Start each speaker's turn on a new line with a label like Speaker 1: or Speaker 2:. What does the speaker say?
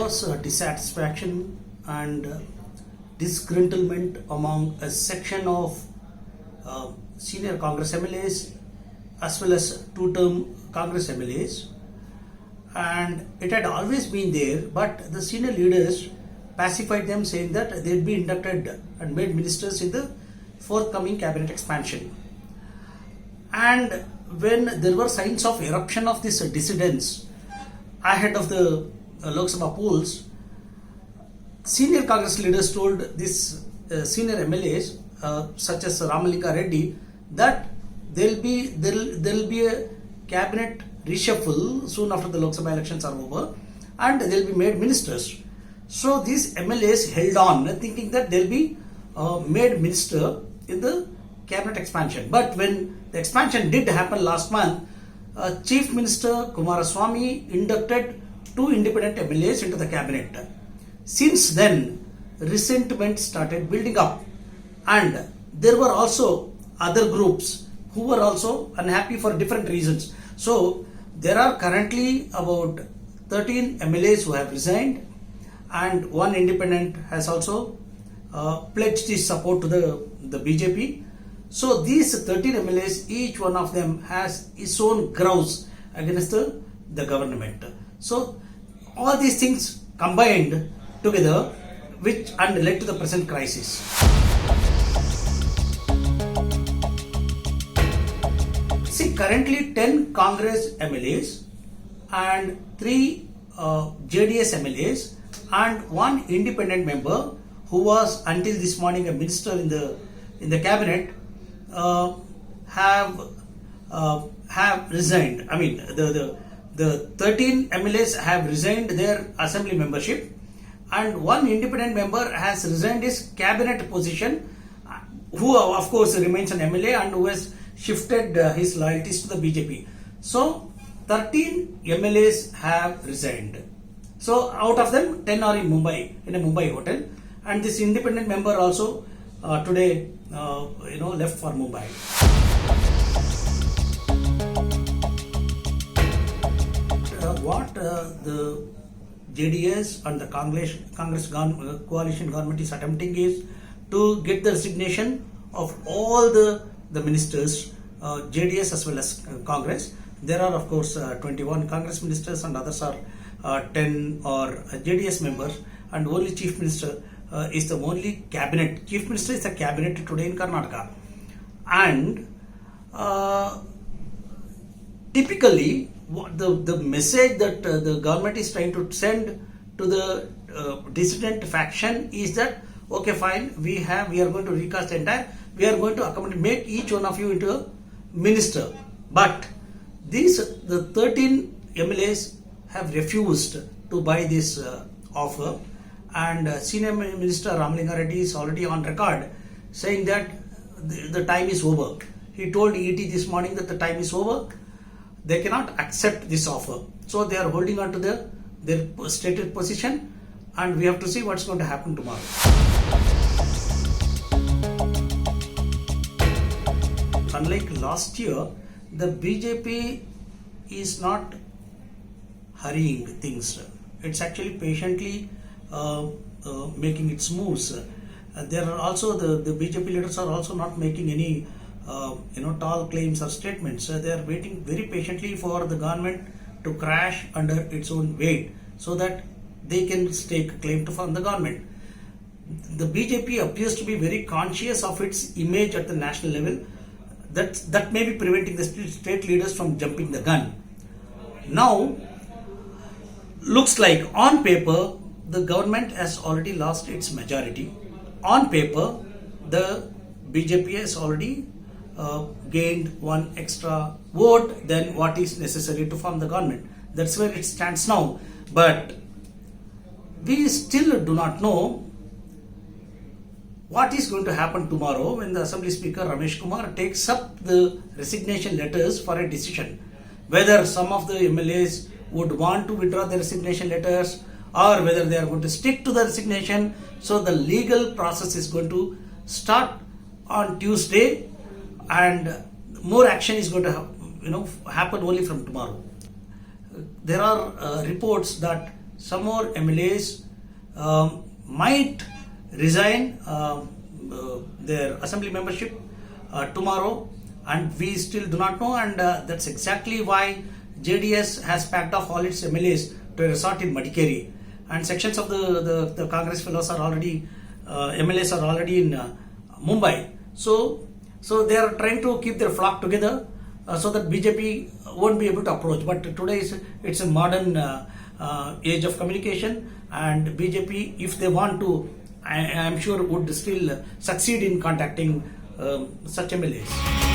Speaker 1: was dissatisfaction and disgruntlement among a section of senior Congress MLAs as well as two-term Congress MLAs, and it had always been there, but the senior leaders pacified them, saying that they'd be inducted and made ministers in the forthcoming cabinet expansion. And when there were signs of eruption of these dissidents ahead of the Lok Sabha polls, senior Congress leaders told these senior MLAs such as Ramalinga Reddy that there'll be a cabinet reshuffle soon after the Lok Sabha elections are over, and they'll be made ministers. So these MLAs held on, thinking that they'll be made minister in the cabinet expansion. But when the expansion did happen last month, Chief Minister Kumaraswamy inducted 2 independent MLAs into the cabinet. Since then, resentment started building up, and there were also other groups who were also unhappy for different reasons. So there are currently about 13 MLAs who have resigned, and 1 independent has also pledged his support to the BJP. So these 13 MLAs, each one of them has his own grouse against the government. So all these things combined together which and led to the present crisis. See, currently 10 Congress MLAs and 3 JDS MLAs and 1 independent member who was until this morning a minister in the cabinet have resigned. I mean, the 13 MLAs have resigned their assembly membership, and 1 independent member has resigned his cabinet position, who of course remains an MLA and who has shifted his loyalties to the BJP. So 13 MLAs have resigned. So out of them, 10 are in Mumbai, in a Mumbai hotel, and this independent member also today left for Mumbai. What the JDS and the Congress coalition government is attempting is to get the resignation of all the ministers, JDS as well as Congress. There are of course 21 Congress ministers and others are 10 or JDS members, and only Chief Minister is the only cabinet. Chief Minister is the cabinet today in Karnataka. And typically the message that the government is trying to send to the dissident faction is that, okay, fine, we are going to recast the entire, we are going to accommodate, make each one of you into a minister. But the 13 MLAs have refused to buy this offer, and Senior Minister Ramalinga Reddy is already on record saying that the time is over. He told ET this morning that the time is over. They cannot accept this offer. So they are holding on to their stated position, and we have to see what's going to happen tomorrow. Unlike last year, the BJP is not hurrying things. It's actually patiently making its moves. There are also the BJP leaders are also not making any tall claims or statements. They are waiting very patiently for the government to crash under its own weight so that they can stake claim to form the government. The BJP appears to be very conscious of its image at the national level. That may be preventing the state leaders from jumping the gun. Now, looks like on paper the government has already lost its majority. On paper, the BJP has already gained 1 extra vote than what is necessary to form the government. That's where it stands now. But we still do not know what is going to happen tomorrow when the Assembly Speaker Ramesh Kumar takes up the resignation letters for a decision. Whether some of the MLAs would want to withdraw their resignation letters or whether they are going to stick to the resignation. So the legal process is going to start on Tuesday, and more action is going to happen only from tomorrow. There are reports that some more MLAs might resign their assembly membership tomorrow, and we still do not know, and that's exactly why JDS has packed off all its MLAs to a resort in Madikeri, and sections of the Congress fellows are already MLAs are already in Mumbai. So they are trying to keep their flock together so that BJP won't be able to approach. But today it's a modern age of communication, and BJP, if they want to, I am sure would still succeed in contacting such MLAs.